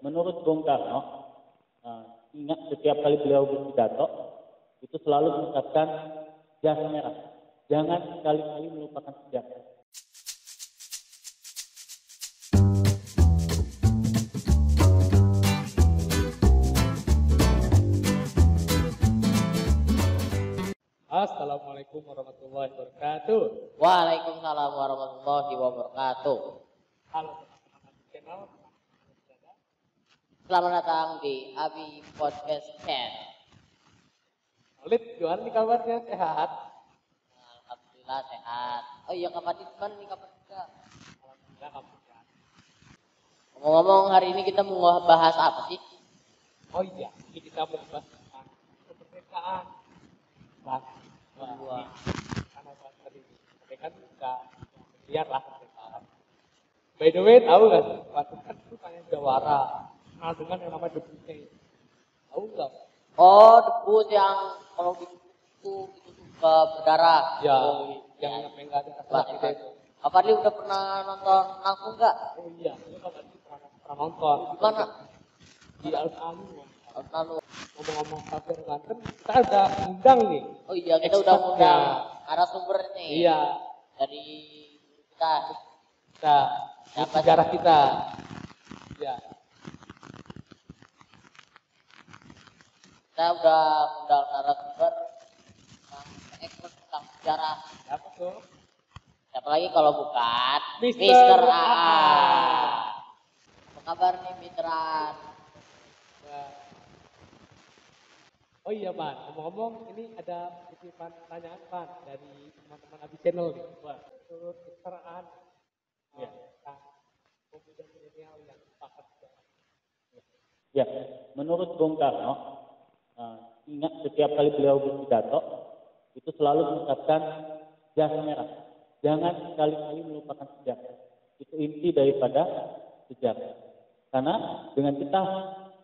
menurut Bung Karno, ingat setiap kali beliau berpidato, itu selalu mengucapkan jas merah. Jangan sekali-kali melupakan sejarah. Assalamualaikum warahmatullahi wabarakatuh. Waalaikumsalam warahmatullahi wabarakatuh. Halo teman-teman channel. Selamat datang di Abi Podcast Channel. Lid, gimana nih kabarnya? Sehat? Alhamdulillah sehat. Oh iya, kapan nih kapan juga? Alhamdulillah kamu sehat. Ngomong-ngomong, hari ini kita mau bahas apa sih? Oh iya, ini kita membahas tentang kemerdekaan. Wah. Karena saat tadi kemerdekaan juga lihat lah kemerdekaan. By the way, tahu nggak sih? Waktu kan itu kayak jawara. Kenal dengan yang namanya debusnya. Tahu nggak? Oh, debus yang kalau itu suka berdarah. Ya, Oh, yang iya. sampai nggak ada masalah gitu itu. Apa dia udah pernah nonton langsung nggak? Oh iya, itu kan tadi pernah nonton. Gimana? Di alun-alun. Lalu. Ngomong-ngomong kabar Banten, kita ada undang nih. Oh iya, kita udah Expertnya. undang narasumber nih. Iya, Dari kita. kita Siapa sejarah sih? kita. Ya, Kita udah undang narasumber yang expert tentang sejarah. siapa tuh? Siapa lagi kalau bukan Mister Mr. A. A. Apa kabar nih Mr. A? Ya. Oh iya, Pan. Ngomong-ngomong, ini ada titipan pertanyaan, Pan, dari teman-teman Abi Channel nih. Wah, menurut keseraan Ya. pemuda milenial yang pakat sejarah. Ya, menurut Bung Karno, ingat setiap kali beliau berpidato, itu selalu mengucapkan jas merah. Jangan sekali-kali melupakan sejarah. Itu inti daripada sejarah. Karena dengan kita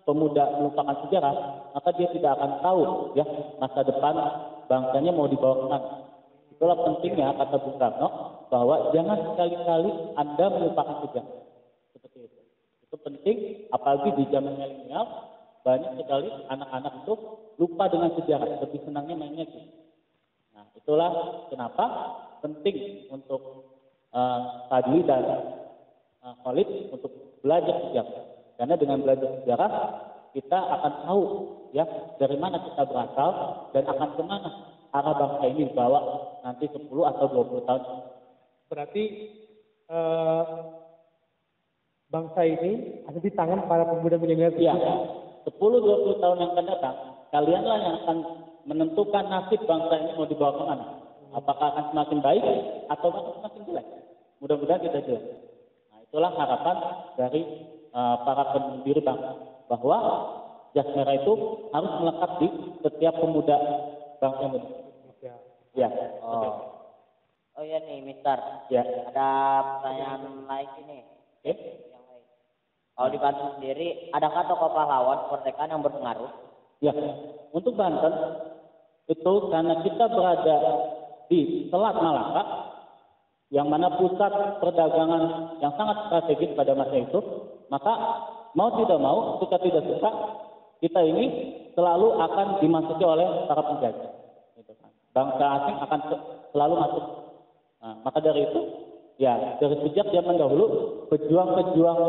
pemuda melupakan sejarah, maka dia tidak akan tahu ya masa depan bangsanya mau dibawa kemana. Itulah pentingnya kata Bung Karno bahwa jangan sekali-kali Anda melupakan sejarah. Seperti itu. Itu penting, apalagi di zaman milenial banyak sekali anak-anak itu lupa dengan sejarah, lebih senangnya mainnya game. Nah, itulah kenapa penting untuk Fadli dan Khalid untuk belajar sejarah. Karena dengan belajar sejarah kita akan tahu ya dari mana kita berasal dan akan kemana arah bangsa ini dibawa nanti 10 atau 20 tahun. Berarti bangsa ini ada di tangan para pemuda milenial. Ya, 10-20 tahun yang akan datang, kalianlah yang akan menentukan nasib bangsa ini mau dibawa kemana. Apakah akan semakin baik atau akan semakin jelek? Mudah-mudahan kita jelek. Nah, itulah harapan dari para pendiri bangsa bahwa jas merah itu harus melekat di setiap pemuda bangsa Indonesia. Ya. Oh iya nih Mister. Ya. Ada pertanyaan lagi nih. Oke. Yang lain. Kalau di Banten sendiri, adakah tokoh pahlawan kemerdekaan yang berpengaruh? Ya. Untuk Banten itu karena kita berada di Selat Malaka, yang mana pusat perdagangan yang sangat strategis pada masa itu, maka mau tidak mau, suka tidak suka, kita ini selalu akan dimasuki oleh para penjajah. Gitu kan. Bangsa asing akan selalu masuk. Nah, maka dari itu, ya dari sejak zaman dahulu, pejuang-pejuang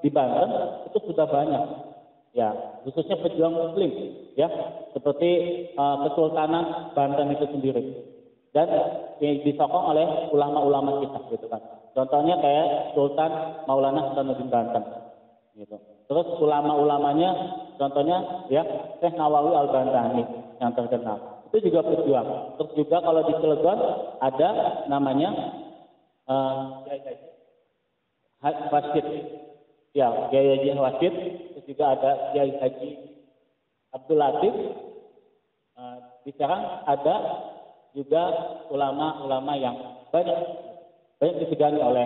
di Banten itu sudah banyak. Ya, khususnya pejuang Muslim, ya, seperti Kesultanan Banten itu sendiri. Dan disokong oleh ulama-ulama kita gitu kan. Contohnya kayak Sultan Maulana Hasanuddin Banten gitu. Terus ulama-ulamanya contohnya ya Syekh Nawawi Al-Bantani yang terkenal. Itu juga pejuang. Terus juga kalau di Cilegon ada namanya Wasid. Ya, Kiai Haji Wasid. Terus juga ada Kiai Haji Abdul Latif. Di Serang ada juga ulama-ulama yang banyak disegani oleh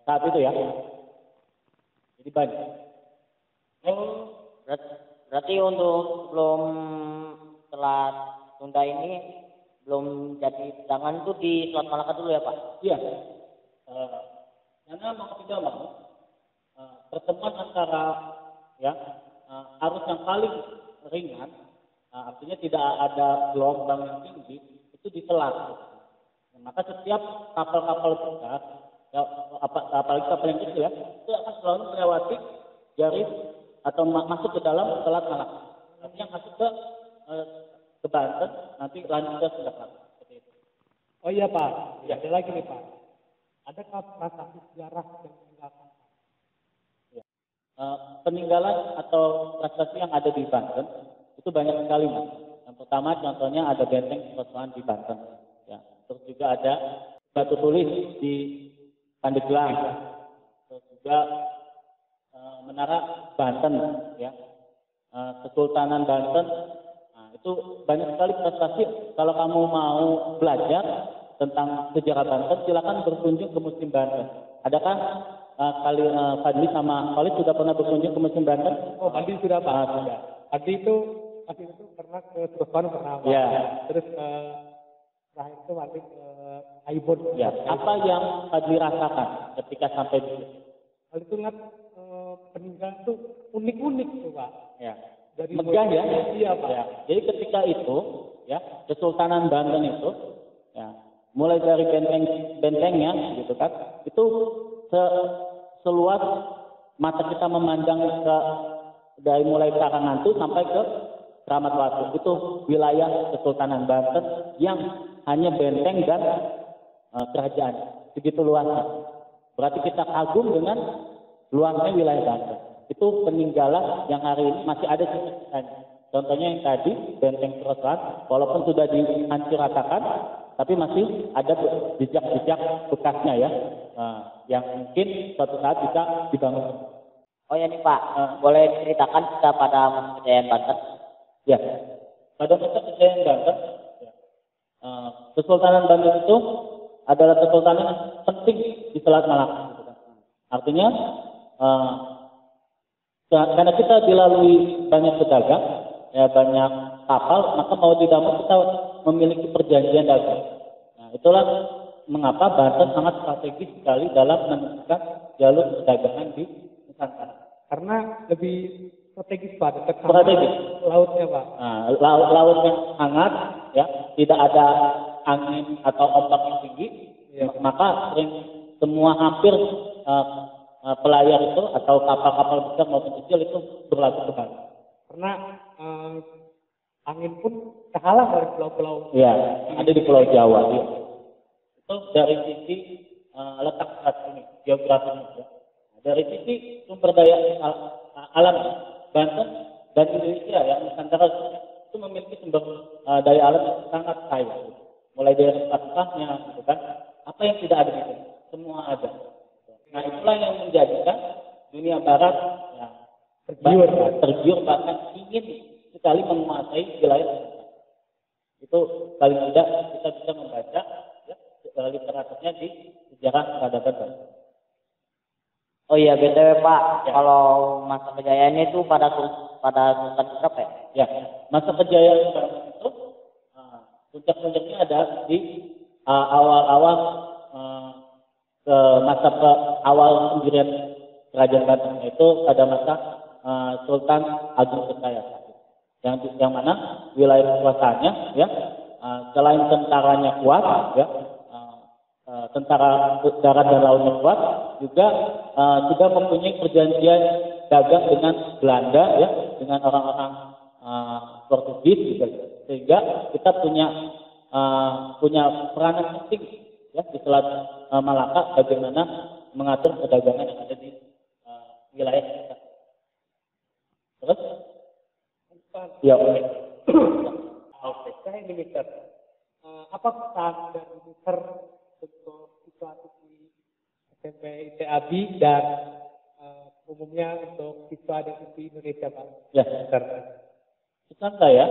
saat itu ya. Jadi banyak. Berarti untuk belum Selat Sunda ini belum jadi jangan itu di Selat Malaka dulu ya Pak? Iya. Karena mau tidak mau pertemuan antara ya arus yang paling ringan, artinya tidak ada gelombang yang tinggi, itu di selat. Maka setiap kapal-kapal besar, ya, apalagi kapal yang kecil ya, itu akan selalu melewati garis atau masuk ke dalam Selat Malaka. Artinya masuk ke Banten, nanti lanjut ke Sunda Kelapa. Seperti itu. Oh iya Pak, ya. Ada lagi nih Pak. Adakah prasasti sejarah yang meninggalkan? Ya. Peninggalan atau prestasi yang ada di Banten itu banyak sekali Mas. Yang pertama contohnya ada benteng Kerosokan di Banten. Ya. Terus juga ada batu tulis di Pandeglang. Terus juga Menara Banten, ya, Kesultanan Banten. Nah, itu banyak sekali prestasi. Kalau kamu mau belajar tentang sejarah Banten, silakan berkunjung ke Museum Banten. Adakah Fadli sama Khalid sudah pernah berkunjung ke Museum Banten? Oh, Fadli sudah Pak. Sudah. Fadli itu pernah ke Teruskan pernah Pak. Ya. Terus terakhir itu Fadli ke Aibon. Ya. Apa yang Fadli rasakan ketika sampai di situ? Fadli itu lihat peninggalan itu unik-unik tuh Pak. Ya. Dari megah ya. Iya Pak. Ya. Jadi ketika itu, ya, Kesultanan Banten itu, ya, mulai dari bentengnya, gitu kan, itu seluas mata kita memandang dari mulai Karangantu sampai ke Kramat Watu. Itu wilayah Kesultanan Banten yang hanya benteng dan kerajaan. Begitu luasnya. Berarti kita kagum dengan luasnya wilayah Banten. Itu peninggalan yang hari ini masih ada sisa-sisanya. Contohnya yang tadi, benteng Kerosokan, walaupun sudah dihancur ratakan, tapi masih ada jejak-jejak bekasnya ya, yang mungkin suatu saat bisa dibangun. Oh ya nih Pak, boleh ceritakan kita pada masa kejayaan Banten? Ya, pada masa kejayaan Banten, ya, Kesultanan Banten itu adalah kesultanan yang penting di Selat Malaka. Artinya, karena kita dilalui banyak pedagang, ya banyak kapal, maka mau tidak mau kita memiliki perjanjian dagang. Nah, itulah mengapa Banten sangat strategis sekali dalam menentukan jalur perdagangan di Nusantara. Karena lebih strategis Pak, dekat sama Strategis. lautnya Pak. Nah, laut yang hangat, ya, tidak ada angin atau ombak yang tinggi, ya, maka semua hampir pelayar itu atau kapal-kapal besar maupun kecil itu berlaku ke Banten. Karena angin pun terhalang dari pulau-pulau. Ya, ada di Pulau Jawa. Ya. Itu dari sisi letak saat ini, geografinya. Ya. Dari sisi sumber daya alam Banten dan Indonesia ya, Nusantara itu memiliki sumber daya alam yang sangat kaya. Gitu. Mulai dari rempah-rempahnya, gitu kan. Apa yang tidak ada di sini? Semua ada. Nah, itulah yang menjadikan dunia Barat ya, tergiur bahkan ingin sekali menguasai wilayah Nusantara. Itu paling tidak kita bisa membaca ya, literaturnya di sejarah peradaban Banten. Oh iya, BTW Pak, ya. Kalau masa kejayaannya itu pada Sultan berapa ya? Ya, masa kejayaan Banten itu puncak-puncaknya ada di awal-awal masa awal pendirian kerajaan Banten, itu pada masa Sultan Agung Setyaki, yang mana wilayah kekuasaannya ya selain tentaranya kuat ya, tentara darat dan lautnya kuat, juga sudah mempunyai perjanjian dagang dengan Belanda ya, dengan orang-orang Portugis juga, sehingga kita punya peranan penting ya di Selat Malaka bagaimana mengatur perdagangan yang ada di wilayah kita. Terus? Ya, oke. Oke, saya ini Mister. Apa pesan dari Mister untuk situasi di SMP ITAB dan umumnya untuk siswa di Indonesia Pak? Ya, Mister. Pesan saya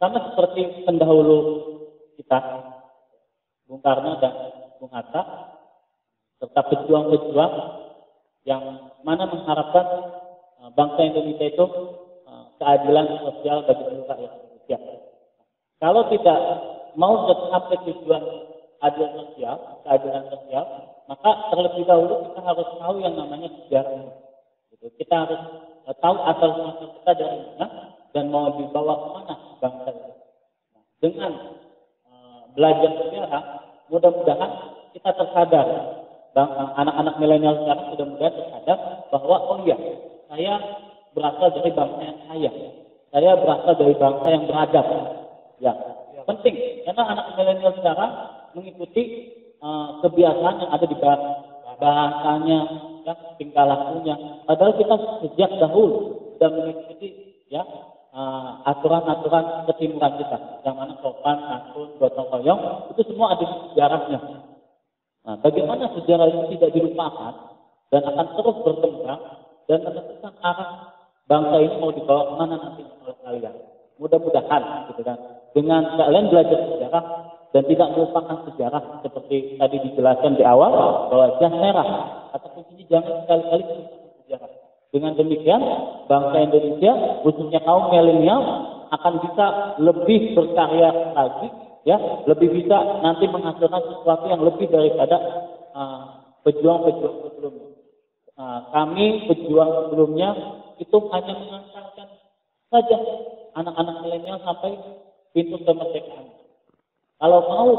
sama seperti pendahulu kita, Bung Karno dan Bung Hatta, serta pejuang-pejuang yang mana mengharapkan bangsa Indonesia itu keadilan sosial bagi seluruh rakyat Indonesia. Kalau tidak mau sampai tujuan keadilan sosial, maka terlebih dahulu kita harus tahu yang namanya sejarah. Gitu. Kita harus tahu asal muasal kita dari mana dan mau dibawa kemana bangsa ini. Nah, dengan belajar sejarah, mudah-mudahan kita tersadar. Anak-anak milenial sekarang sudah mudah tersadar bahwa oh iya, saya berasal dari bangsa yang kaya, saya berasal dari bangsa yang beradab. Ya, penting karena anak milenial sekarang mengikuti kebiasaan yang ada di bahasanya, ya, tingkah lakunya. Padahal kita sejak dahulu sudah mengikuti ya aturan-aturan ketimuran kita, yang mana sopan, santun, gotong royong, itu semua ada di sejarahnya. Nah, bagaimana sejarah ini tidak dilupakan dan akan terus berkembang dan menentukan arah bangsa ini mau dibawa kemana nanti oleh kalian. Mudah-mudahan, gitu kan, dengan kalian belajar sejarah dan tidak melupakan sejarah seperti tadi dijelaskan di awal bahwa jas merah atau kuncinya jangan sekali-kali melupakan sejarah. Dengan demikian, bangsa Indonesia, khususnya kaum milenial, akan bisa lebih berkarya lagi, ya, lebih bisa nanti menghasilkan sesuatu yang lebih daripada pejuang-pejuang sebelumnya. Kami pejuang sebelumnya itu hanya mengantarkan saja anak-anak milenial sampai pintu kemerdekaan. Kalau mau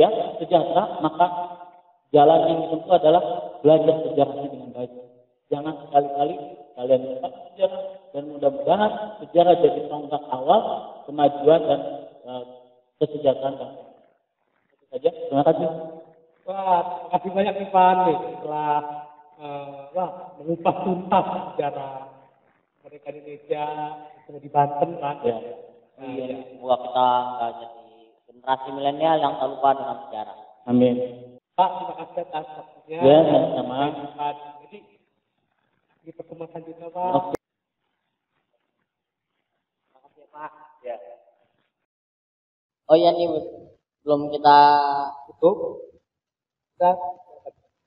ya sejahtera, maka jalan yang ditempuh adalah belajar sejarahnya dengan baik. Jangan sekali-kali kalian lupa sejarah dan mudah-mudahan sejarah jadi tonggak awal kemajuan dan kesejahteraan bangsa. Itu saja. Terima kasih. Wah, terima kasih banyak nih Pak nih setelah mengupas tuntas sejarah mereka Indonesia di Banten Pak. Ya. Semoga kita nggak jadi generasi milenial yang tak lupa dengan sejarah. Amin. Pak, terima kasih atas waktunya. Ya, sama-sama. Jadi di pertemuan selanjutnya Pak. Oke. Terima kasih Pak. Ya. Oh iya nih, belum kita Tutup.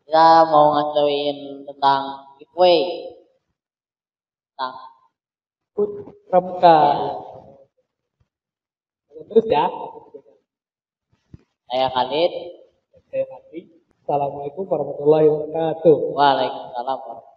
kita mau ngacoin tentang giveaway tentang Pramuka. Terus ya. saya Khalid. Saya Fatih. Assalamualaikum warahmatullahi wabarakatuh. Waalaikumsalam warahmatullahi wabarakatuh.